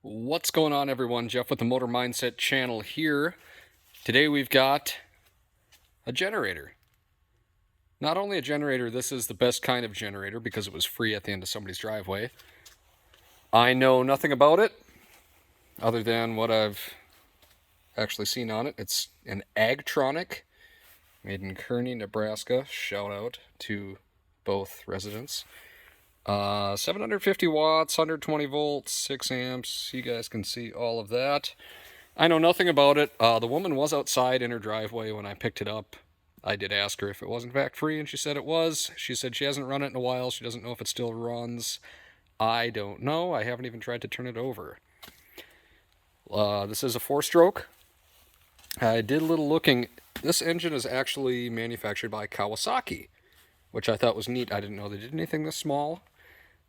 What's going on, everyone? Jeff with the Motor Mindset channel here. Today we've got a generator. Not only a generator, this is the best kind of generator because it was free at the end of somebody's driveway. I know nothing about it other than what I've actually seen on it. It's an Agtronic made in Kearney, Nebraska. Shout out to both residents. 750 watts, 120 volts, 6 amps. You guys can see all of that. I know nothing about it. The woman was outside in her driveway when I picked it up. I did ask her if it was in fact free, and she said it was. She said she hasn't run it in a while. She doesn't know if it still runs. I don't know. I haven't even tried to turn it over. This is a 4-stroke. I did a little looking. This engine is actually manufactured by Kawasaki, which I thought was neat. I didn't know they did anything this small.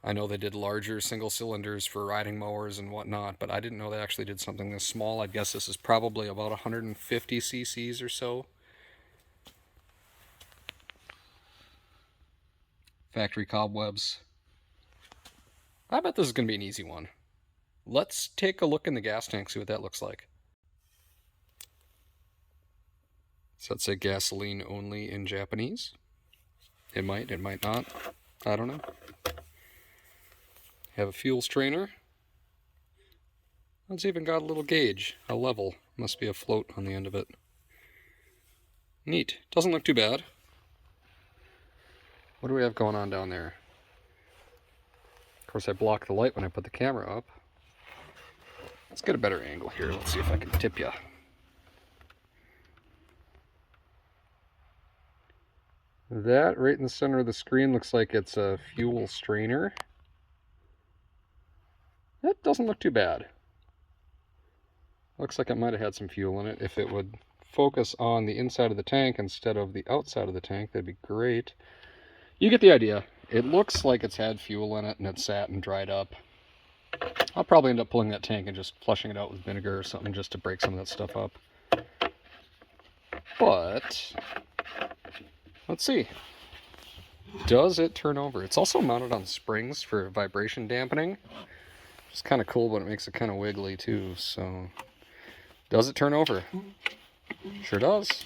I know they did larger single cylinders for riding mowers and whatnot, but I didn't know they actually did something this small. I'd guess this is probably about 150 cc's or so. Factory cobwebs. I bet this is going to be an easy one. Let's take a look in the gas tank, see what that looks like. So that say gasoline only in Japanese. It might not. I don't know. Have a fuel strainer. It's even got a little gauge, a level. Must be a float on the end of it. Neat. Doesn't look too bad. What do we have going on down there? Of course, I blocked the light when I put the camera up. Let's get a better angle here. Let's see if I can tip you. That right in the center of the screen looks like it's a fuel strainer. That doesn't look too bad. Looks like it might have had some fuel in it. If it would focus on the inside of the tank instead of the outside of the tank, that'd be great. You get the idea. It looks like it's had fuel in it and it sat and dried up. I'll probably end up pulling that tank and just flushing it out with vinegar or something just to break some of that stuff up. But let's see. Does it turn over? It's also mounted on springs for vibration dampening. It's kind of cool, but it makes it kind of wiggly too. So, does it turn over? Sure does.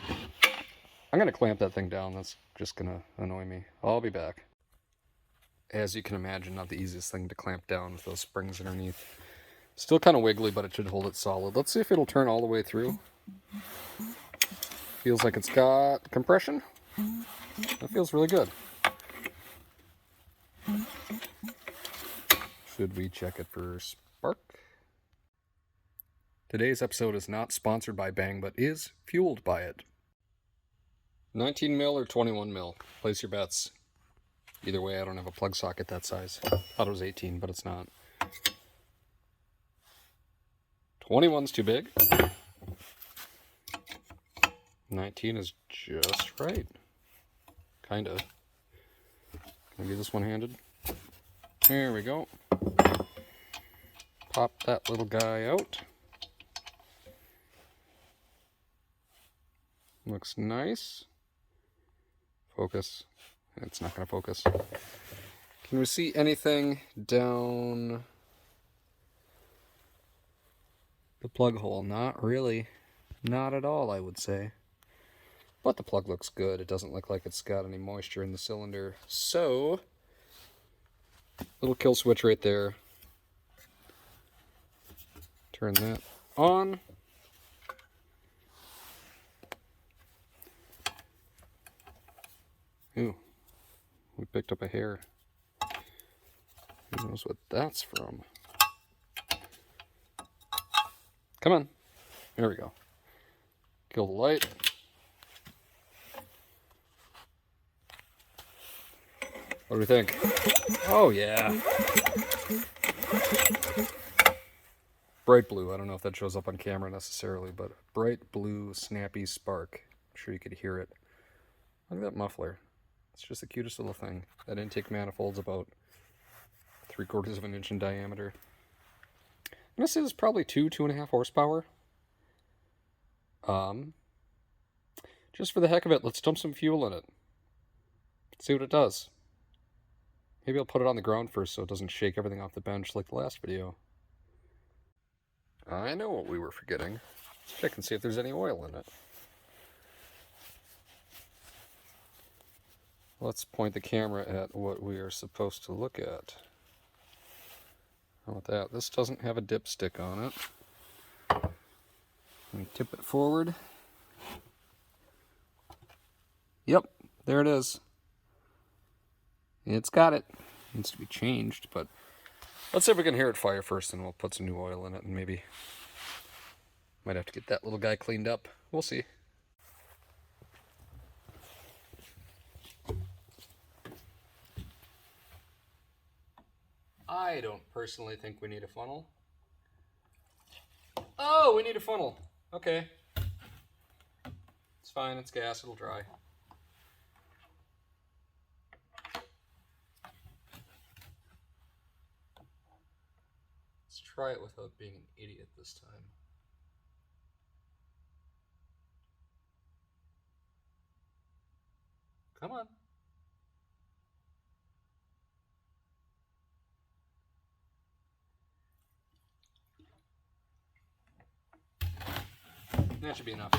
I'm going to clamp that thing down. That's just going to annoy me. I'll be back. As you can imagine, not the easiest thing to clamp down with those springs underneath. Still kind of wiggly, but it should hold it solid. Let's see if it'll turn all the way through. Feels like it's got compression. That feels really good. Should we check it for spark? Today's episode is not sponsored by Bang, but is fueled by it. 19 mil or 21 mil? Place your bets. Either way, I don't have a plug socket that size. Thought it was 18, but it's not. 21's too big. 19 is just right. Kinda. Can I do this one-handed? There we go. Pop that little guy out. Looks nice. Focus. It's not going to focus. Can we see anything down the plug hole? Not really. Not at all, I would say. But the plug looks good. It doesn't look like it's got any moisture in the cylinder. So, little kill switch right there. Turn that on. Ooh, we picked up a hair. Who knows what that's from? Come on. There we go. Kill the light. What do we think? Oh, yeah. Bright blue. I don't know if that shows up on camera necessarily, but bright blue, snappy spark. I'm sure you could hear it. Look at that muffler. It's just the cutest little thing. That intake manifold's about 3/4 of an inch in diameter. I'm going to say this is probably 2.5 horsepower. Just for the heck of it, let's dump some fuel in it. See what it does. Maybe I'll put it on the ground first so it doesn't shake everything off the bench like the last video. I know what we were forgetting. Let's check and see if there's any oil in it. Let's point the camera at what we are supposed to look at. How about that? This doesn't have a dipstick on it. Let me tip it forward. Yep, there it is. It's got it. It needs to be changed, but let's see if we can hear it fire first, and we'll put some new oil in it, and maybe might have to get that little guy cleaned up. We'll see. I don't personally think we need a funnel. Oh, we need a funnel. Okay. It's fine, it's gas, it'll dry. Let's try it without being an idiot this time. Come on. That should be enough.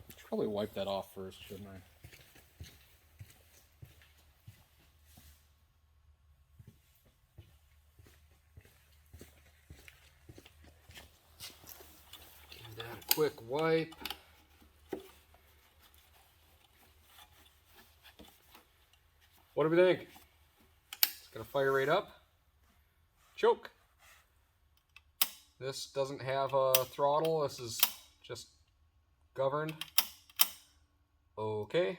Should probably wipe that off first, shouldn't I? Give that a quick wipe. What do we think? It's gonna fire right up. Choke. This doesn't have a throttle. This is just governed. Okay.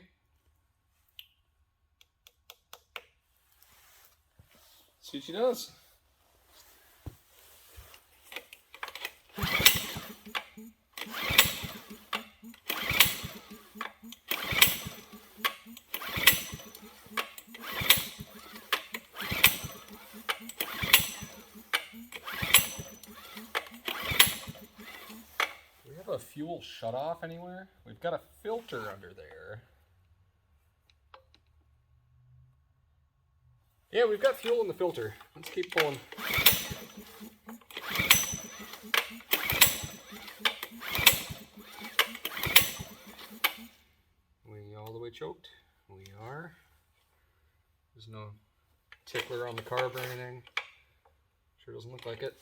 See what she does. A fuel shutoff anywhere? We've got a filter under there. Yeah, we've got fuel in the filter. Let's keep pulling. We all the way choked? We are. There's no tickler on the carb or anything. Sure doesn't look like it.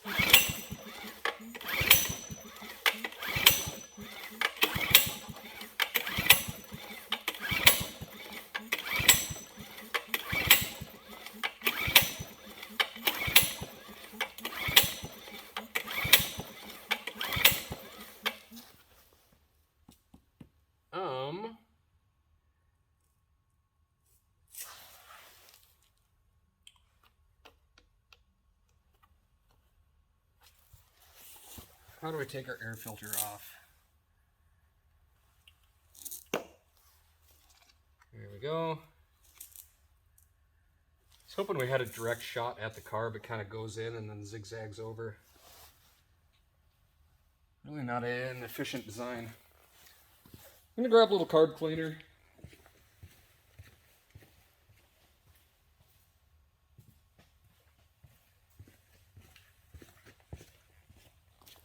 How do we take our air filter off? There we go. I was hoping we had a direct shot at the carb. It kind of goes in and then zigzags over. Really not an efficient design. I'm gonna grab a little carb cleaner.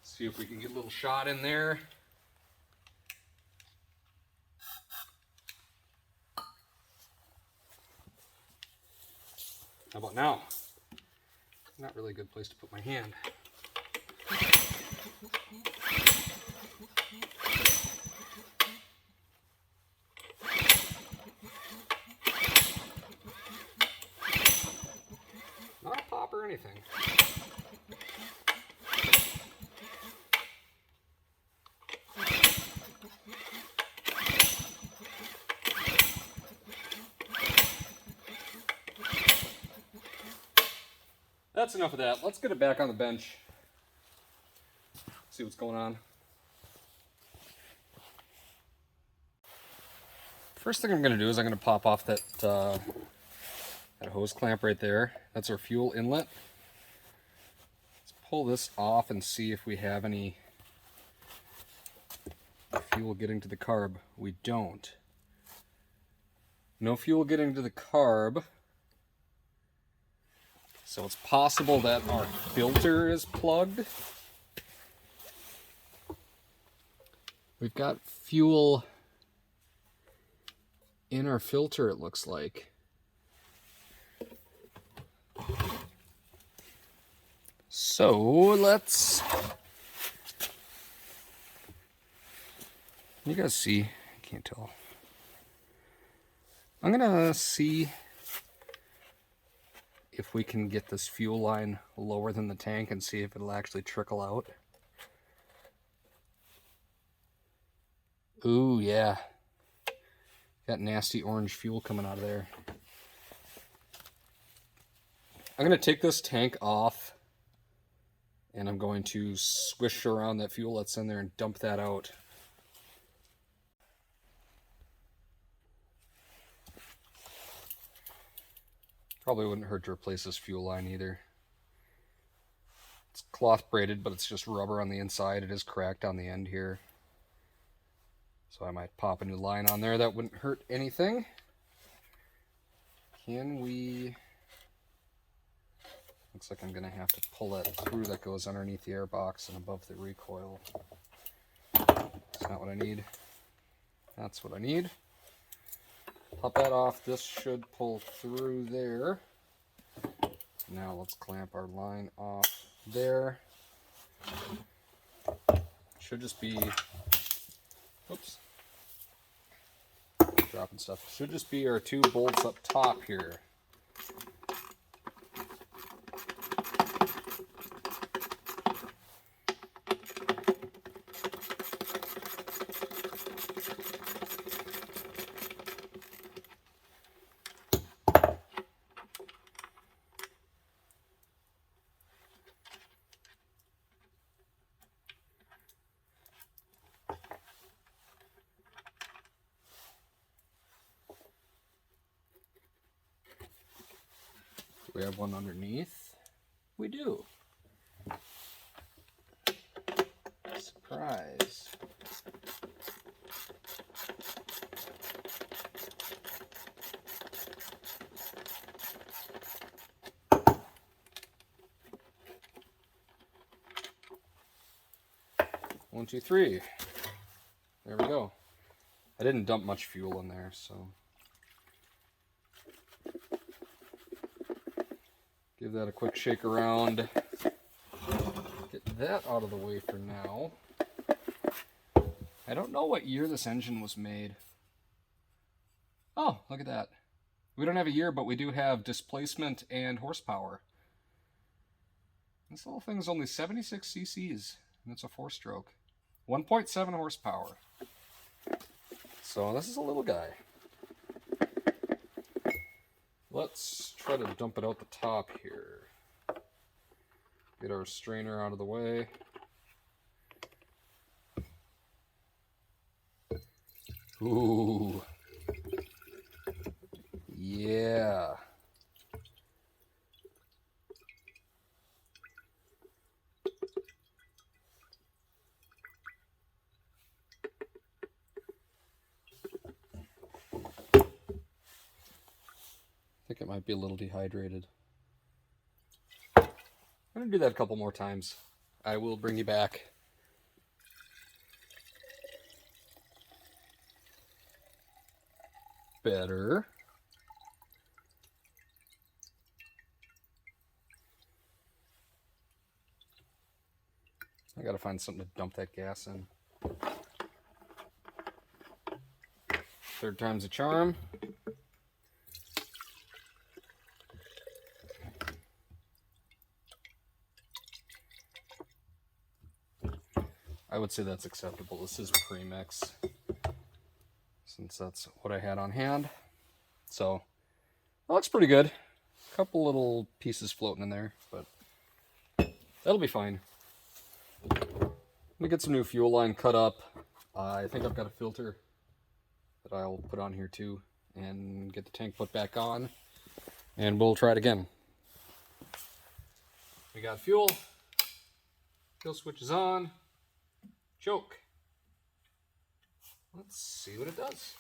See if we can get a little shot in there. How about now? Not really a good place to put my hand. Not a pop or anything. That's enough of that. Let's get it back on the bench. See what's going on. First thing I'm going to do is I'm going to pop off that hose clamp right there. That's our fuel inlet. Let's pull this off and see if we have any fuel getting to the carb. We don't. No fuel getting to the carb. So it's possible that our filter is plugged. We've got fuel in our filter, it looks like. So let's... You guys see? I can't tell. I'm gonna see if we can get this fuel line lower than the tank and see if it'll actually trickle out. Ooh, yeah. Got nasty orange fuel coming out of there. I'm going to take this tank off and I'm going to swish around that fuel that's in there and dump that out. Probably wouldn't hurt to replace this fuel line either. It's cloth braided, but it's just rubber on the inside. It is cracked on the end here. So I might pop a new line on there. That wouldn't hurt anything. Can we... Looks like I'm going to have to pull that through that goes underneath the airbox and above the recoil. That's not what I need. That's what I need. Pop that off. This should pull through there. Now let's clamp our line off there. Should just be... Oops. Dropping stuff. Should just be our two bolts up top here. We have one underneath. We do. Surprise. One, two, three. There we go. I didn't dump much fuel in there, so... Give that a quick shake around. Get that out of the way for now. I don't know what year this engine was made. Oh, look at that. We don't have a year, but we do have displacement and horsepower. This little thing is only 76 cc's, and it's a 4-stroke. 1.7 horsepower. So this is a little guy. Let's try to dump it out the top here. Get our strainer out of the way. Ooh. Yeah. I think it might be a little dehydrated. I'm going to do that a couple more times. I will bring you back. Better. I got to find something to dump that gas in. Third time's a charm. I would say that's acceptable. This is premix, since that's what I had on hand. So, that looks pretty good. A couple little pieces floating in there, but that'll be fine. Let me get some new fuel line cut up. I think I've got a filter that I'll put on here too, and get the tank put back on, and we'll try it again. We got fuel. Kill switch is on. Choke. Let's see what it does.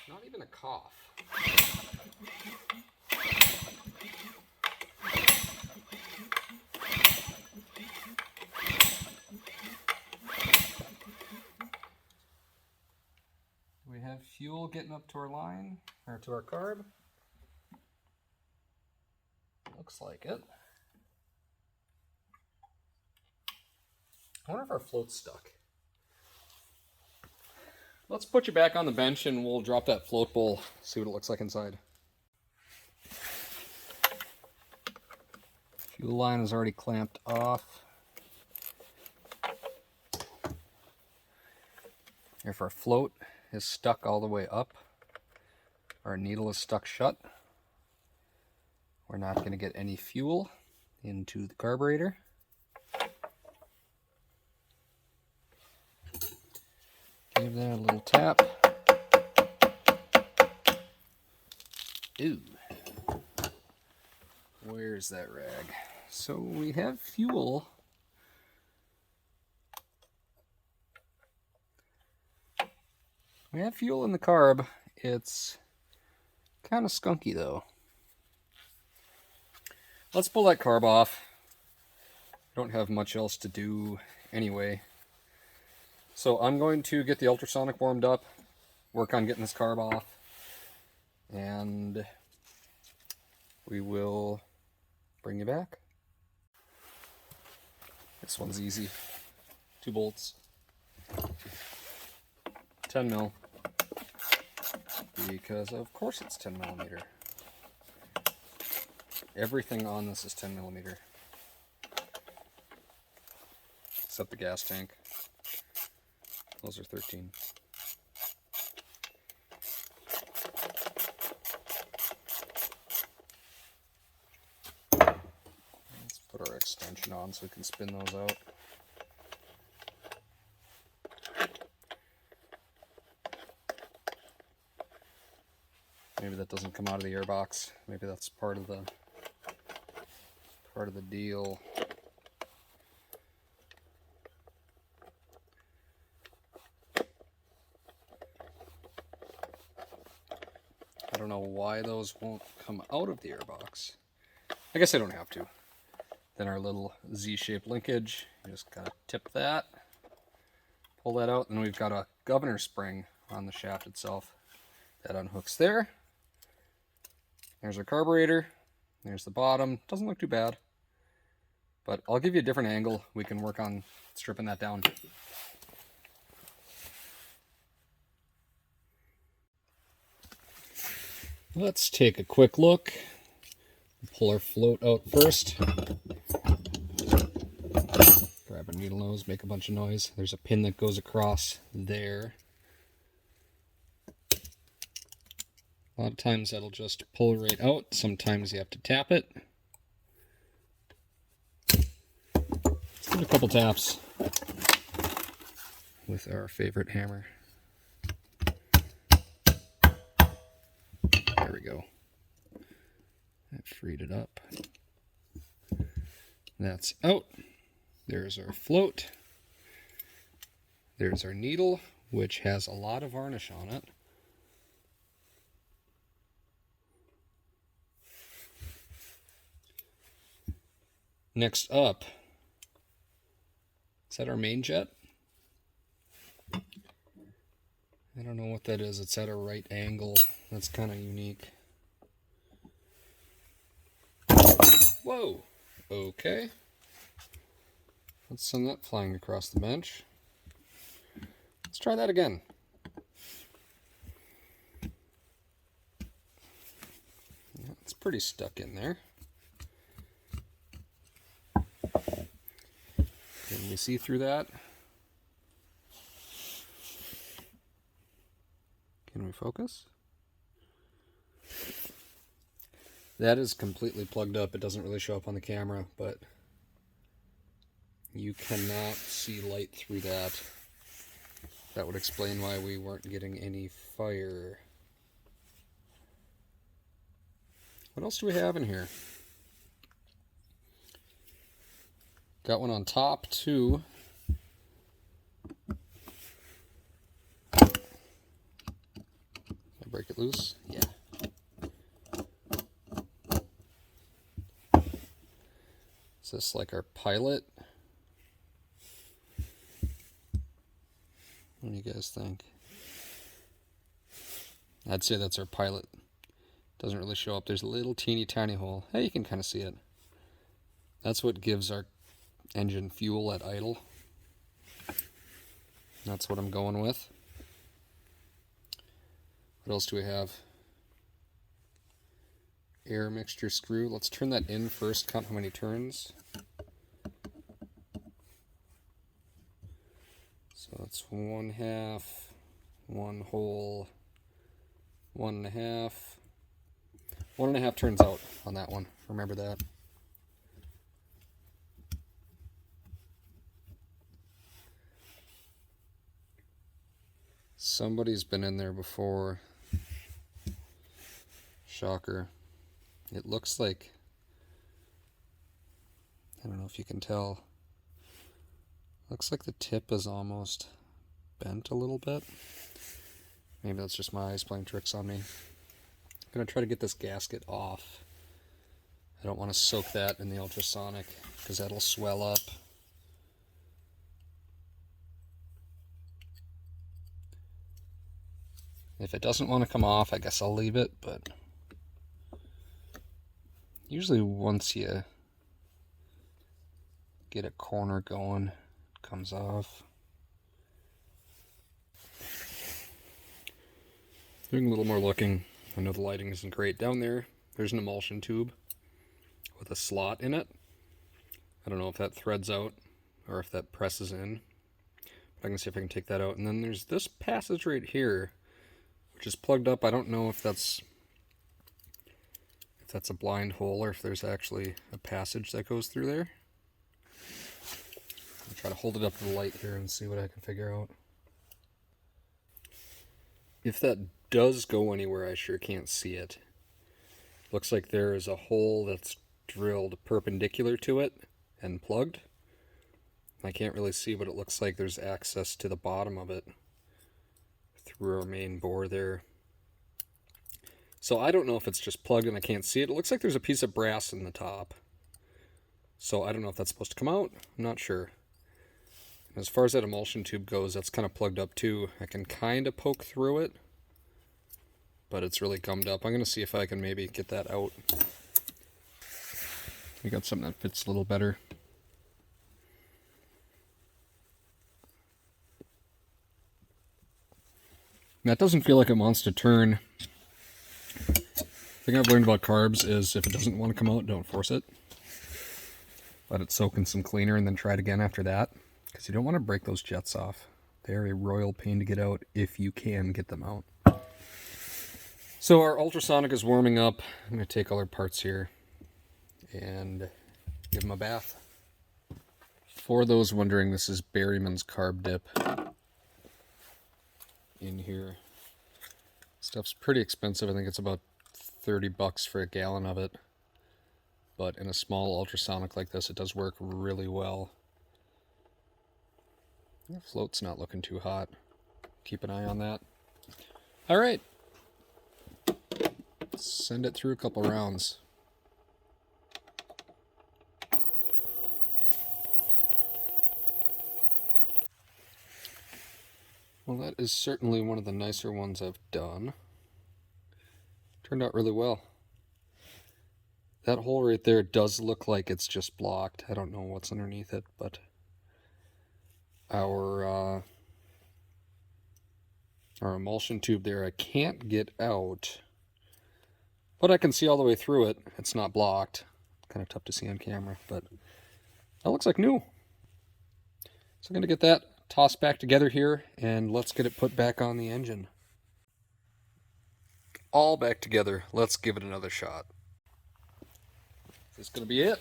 Not even a cough. We have fuel getting up to our line, or to our carb. Looks like it. I wonder if our float's stuck. Let's put you back on the bench and we'll drop that float bowl, see what it looks like inside. Fuel line is already clamped off. If our float is stuck all the way up, our needle is stuck shut, we're not going to get any fuel into the carburetor. Give that a little tap. Ooh. Where's that rag? So we have fuel. We have fuel in the carb. It's kind of skunky though. Let's pull that carb off. Don't have much else to do anyway. So I'm going to get the ultrasonic warmed up, work on getting this carb off, and we will bring you back. This one's easy. 2 bolts. 10 mil. Because of course it's 10 millimeter. Everything on this is 10 millimeter. Except the gas tank. Those are 13. Let's put our extension on so we can spin those out. Maybe that doesn't come out of the airbox. Maybe that's part of the deal. I don't know why those won't come out of the airbox. I guess I don't have to. Then our little Z-shaped linkage, you just gotta tip that, pull that out, and then we've got a governor spring on the shaft itself. That unhooks there. There's our carburetor. There's the bottom. Doesn't look too bad. But I'll give you a different angle. We can work on stripping that down. Let's take a quick look. Pull our float out first. Grab a needle nose, make a bunch of noise. There's a pin that goes across there. A lot of times that'll just pull right out. Sometimes you have to tap it. Let's give it a couple taps with our favorite hammer. There we go. That freed it up. That's out. There's our float. There's our needle, which has a lot of varnish on it. Next up, is that our main jet? I don't know what that is. It's at a right angle. That's kind of unique. Whoa! Okay. Let's send that flying across the bench. Let's try that again. It's pretty stuck in there. Can you see through that? Can we focus? That is completely plugged up. It doesn't really show up on the camera, but You cannot see light through that. That would explain why we weren't getting any fire. What else do we have in here? Got one on top too. Did I break it loose? Yeah. Is this like our pilot? What do you guys think? I'd say that's our pilot. Doesn't really show up. There's a little teeny tiny hole. Hey, you can kind of see it. That's what gives our engine fuel at idle. That's what I'm going with. What else do we have? Air mixture screw. Let's turn that in first, count how many turns. So that's 1/2, 1 whole, 1.5. 1.5 turns out on that one. Remember that. Somebody's been in there before. Shocker. It looks like, I don't know if you can tell, looks like the tip is almost bent a little bit. Maybe that's just my eyes playing tricks on me. I'm going to try to get this gasket off. I don't want to soak that in the ultrasonic because that'll swell up. If it doesn't want to come off, I guess I'll leave it, but usually once you get a corner going, it comes off. Doing a little more looking. I know the lighting isn't great. Down there, there's an emulsion tube with a slot in it. I don't know if that threads out or if that presses in. But I can see if I can take that out. And then there's this passage right here, which is plugged up. I don't know if that's a blind hole or if there's actually a passage that goes through there. I'll try to hold it up to the light here and see what I can figure out. If that does go anywhere, I sure can't see it. Looks like there is a hole that's drilled perpendicular to it and plugged. I can't really see, but it looks like there's access to the bottom of it through our main bore there. So I don't know if it's just plugged and I can't see it. It looks like there's a piece of brass in the top. So I don't know if that's supposed to come out. I'm not sure. As far as that emulsion tube goes, that's kind of plugged up too. I can kind of poke through it, but it's really gummed up. I'm going to see if I can maybe get that out. We got something that fits a little better. That doesn't feel like it wants to turn. The thing I've learned about carbs is if it doesn't want to come out, don't force it. Let it soak in some cleaner and then try it again after that, because you don't want to break those jets off. They're a royal pain to get out if you can get them out. So our ultrasonic is warming up. I'm going to take all our parts here and give them a bath. For those wondering, this is Berryman's carb dip in here. Stuff's pretty expensive. I think it's about $30 for a gallon of it. But in a small ultrasonic like this, it does work really well. The float's not looking too hot. Keep an eye on that. All right. Send it through a couple rounds. Well, that is certainly one of the nicer ones I've done. Turned out really well. That hole right there does look like it's just blocked. I don't know what's underneath it, but our emulsion tube there I can't get out, but I can see all the way through it. It's not blocked. Kind of tough to see on camera, but that looks like new. So I'm going to get that tossed back together here, and let's get it put back on the engine. All back together. Let's give it another shot. Is this going to be it?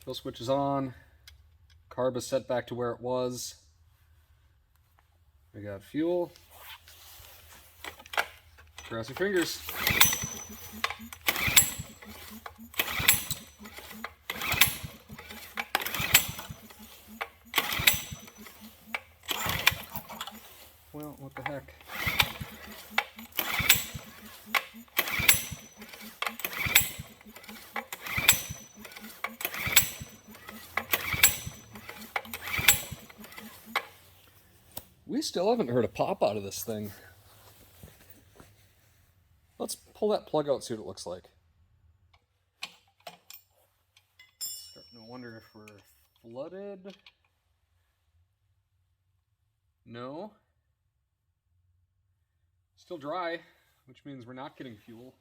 Kill switch is on. Carb is set back to where it was. We got fuel. Cross your fingers. Well, what the heck? We still haven't heard a pop out of this thing. Let's pull that plug out and see what it looks like. Starting to wonder if we're flooded. No. Still dry, which means we're not getting fuel.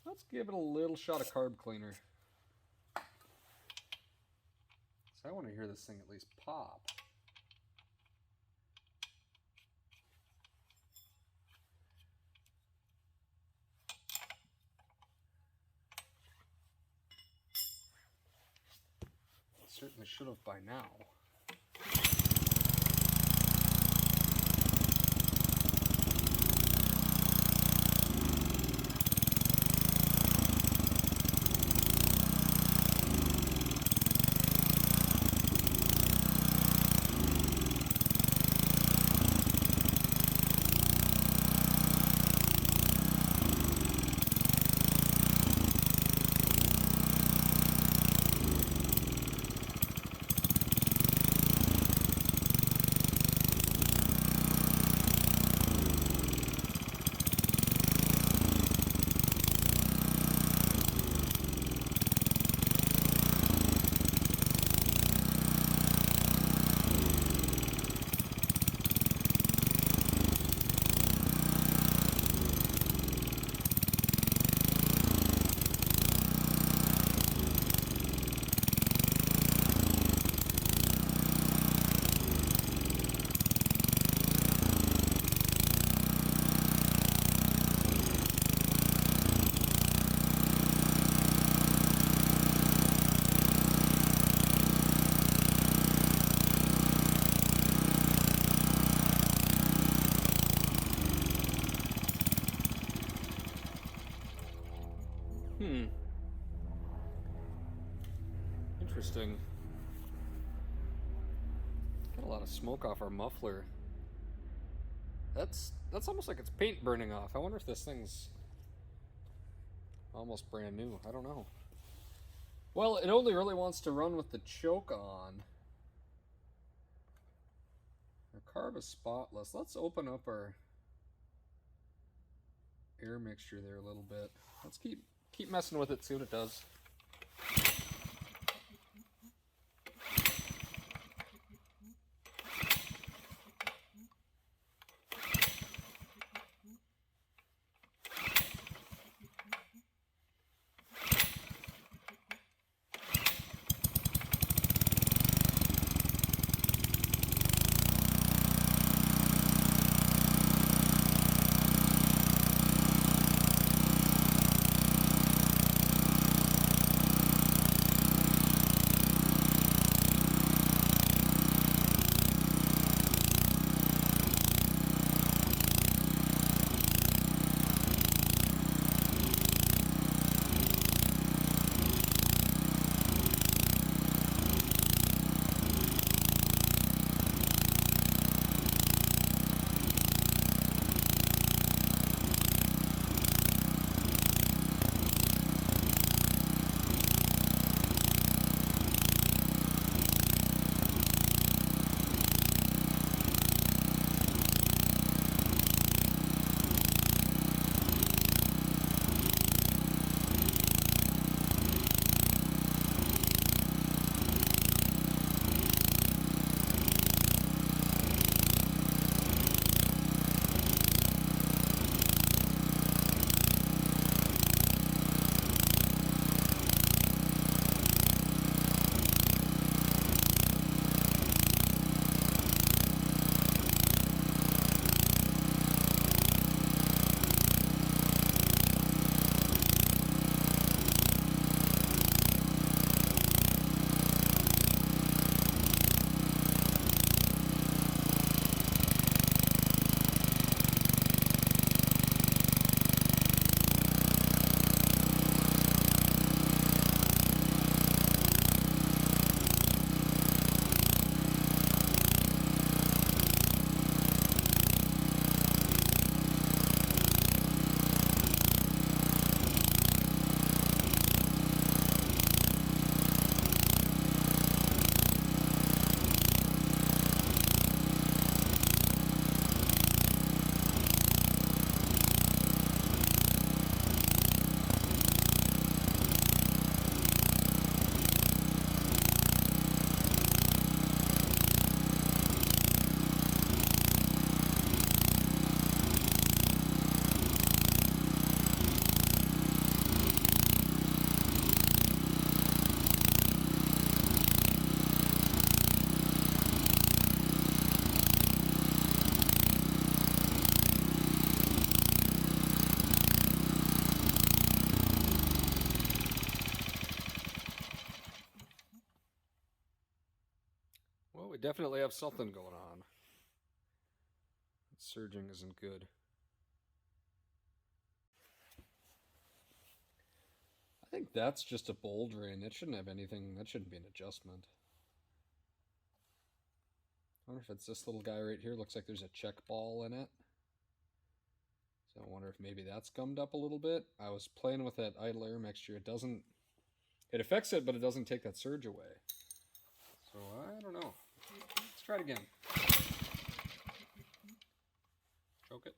Let's give it a little shot of carb cleaner. So I want to hear this thing at least pop. Certainly should have by now. Interesting. Got a lot of smoke off our muffler. That's almost like it's paint burning off. I wonder if this thing's almost brand new. I don't know. Well, it only really wants to run with the choke on. Our carb is spotless. Let's open up our air mixture there a little bit. Let's keep messing with it, see what it does. Well, we definitely have something going on. Surging isn't good. I think that's just a bowl drain. That shouldn't have anything. That shouldn't be an adjustment. I wonder if it's this little guy right here. Looks like there's a check ball in it. So I wonder if maybe that's gummed up a little bit. I was playing with that idle air mixture. It doesn't... It affects it, but it doesn't take that surge away. So I don't know. Let's try it again. Choke it.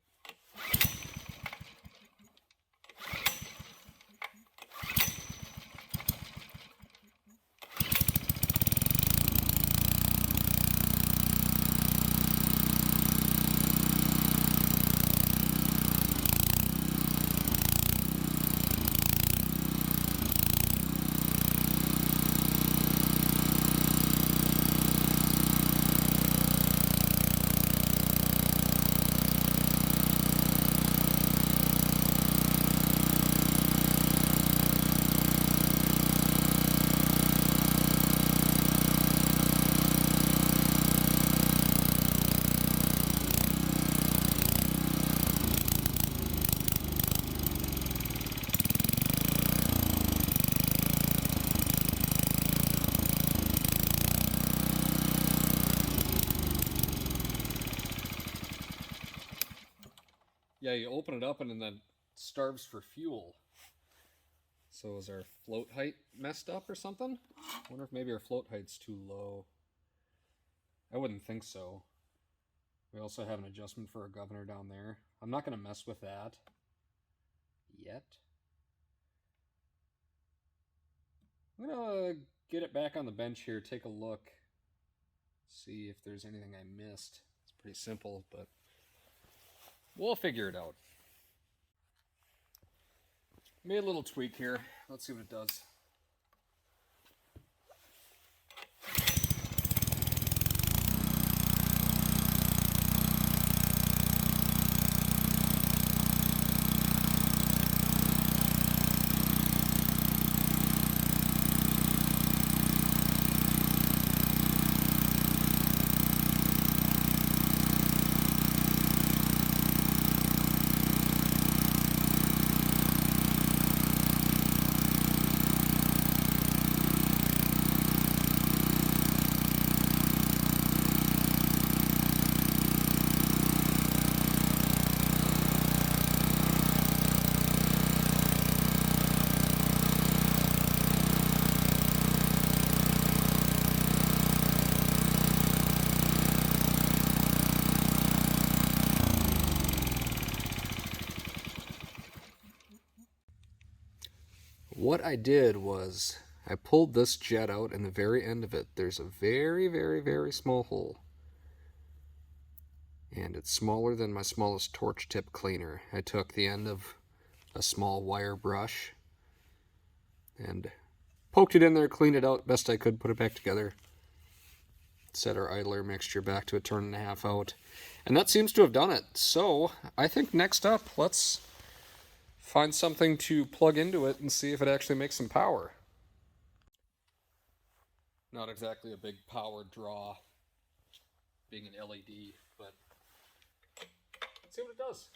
Yeah, you open it up and then starves for fuel. So is our float height messed up or something? I wonder if maybe our float height's too low. I wouldn't think so. We also have an adjustment for our governor down there. I'm not going to mess with that yet. I'm going to get it back on the bench here, take a look, see if there's anything I missed. It's pretty simple, but we'll figure it out. Made a little tweak here. Let's see what it does. What I did was I pulled this jet out, and the very end of it, there's a very, very, very small hole. And it's smaller than my smallest torch tip cleaner. I took the end of a small wire brush and poked it in there, cleaned it out best I could, put it back together. Set our idler mixture back to a turn and a half out. And that seems to have done it. So I think next up, let's find something to plug into it and see if it actually makes some power. Not exactly a big power draw, being an LED, but let's see what it does.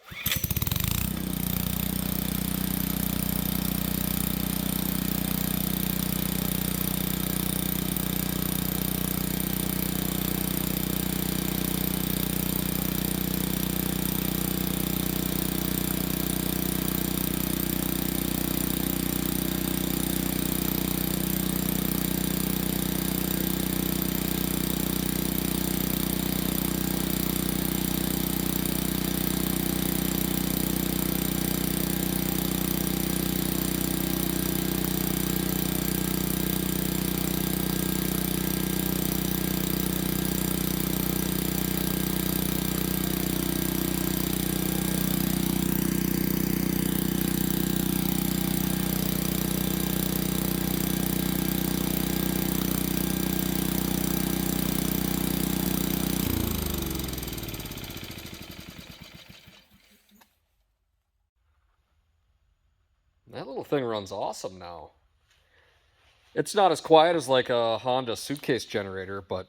That little thing runs awesome now. It's not as quiet as like a Honda suitcase generator, but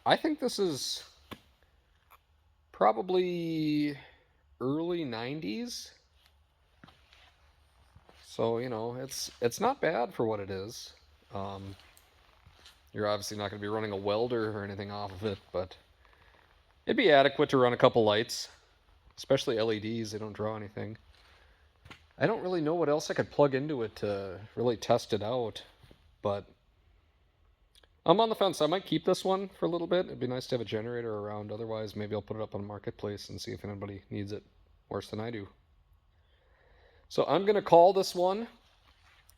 I think this is probably early 90s. So, you know, it's not bad for what it is. You're obviously not going to be running a welder or anything off of it, but it'd be adequate to run a couple lights, especially LEDs. They don't draw anything. I don't really know what else I could plug into it to really test it out, but I'm on the fence. I might keep this one for a little bit. It'd be nice to have a generator around. Otherwise, maybe I'll put it up on Marketplace and see if anybody needs it worse than I do. So I'm going to call this one.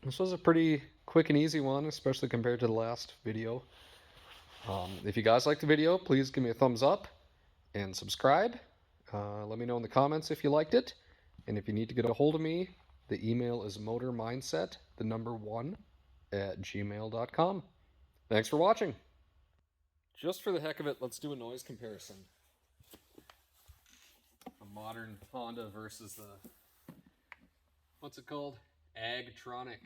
This was a pretty quick and easy one, especially compared to the last video. If you guys like the video, please give me a thumbs up and subscribe. Let me know in the comments if you liked it. And if you need to get a hold of me, the email is motormindset1@gmail.com. Thanks for watching. Just for the heck of it, let's do a noise comparison. A modern Honda versus the, what's it called? Agtronic.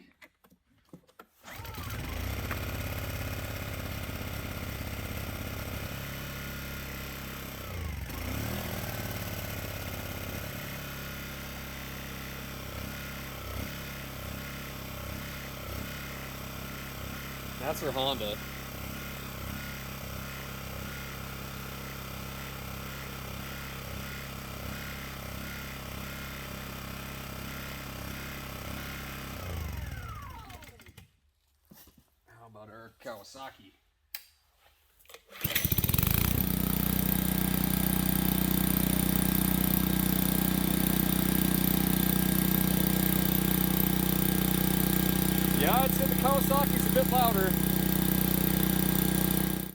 That's her Honda. How about our Kawasaki? Yeah, I'd say the Kawasaki's a bit louder.